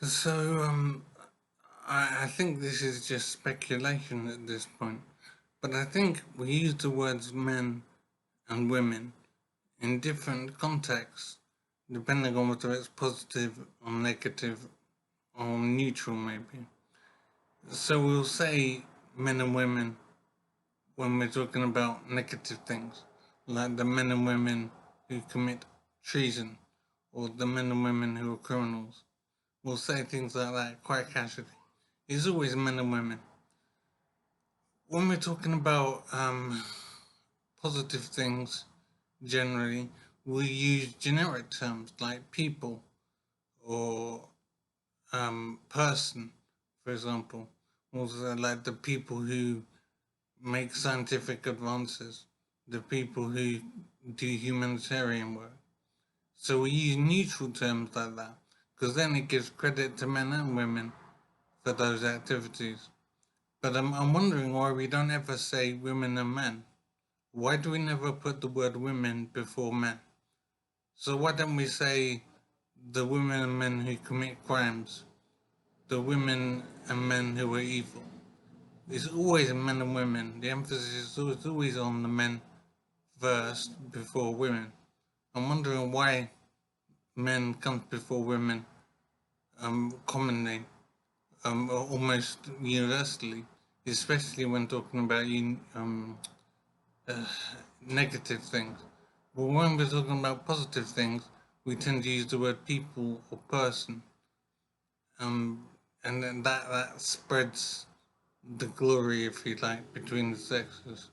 So, I think this is just speculation at this point, but I think we use the words men and women in different contexts, depending on whether it's positive or negative or neutral, maybe. So, we'll say men and women when we're talking about negative things, like the men and women who commit treason or the men and women who are criminals. We'll say things like that quite casually. It's always men and women. When we're talking about positive things, generally, we use generic terms like people or person, for example. Also, like the people who make scientific advances, the people who do humanitarian work. So we use neutral terms like that because then it gives credit to men and women for those activities. But I'm wondering why we don't ever say women and men. Why do we never put the word women before men? So why don't we say the women and men who commit crimes, the women and men who are evil? It's always men and women. The emphasis is always on the men first before women. I'm wondering why men comes before women commonly, almost universally, especially when talking about uh, negative things. But when we're talking about positive things, we tend to use the word people or person, and then that spreads the glory, if you like, between the sexes.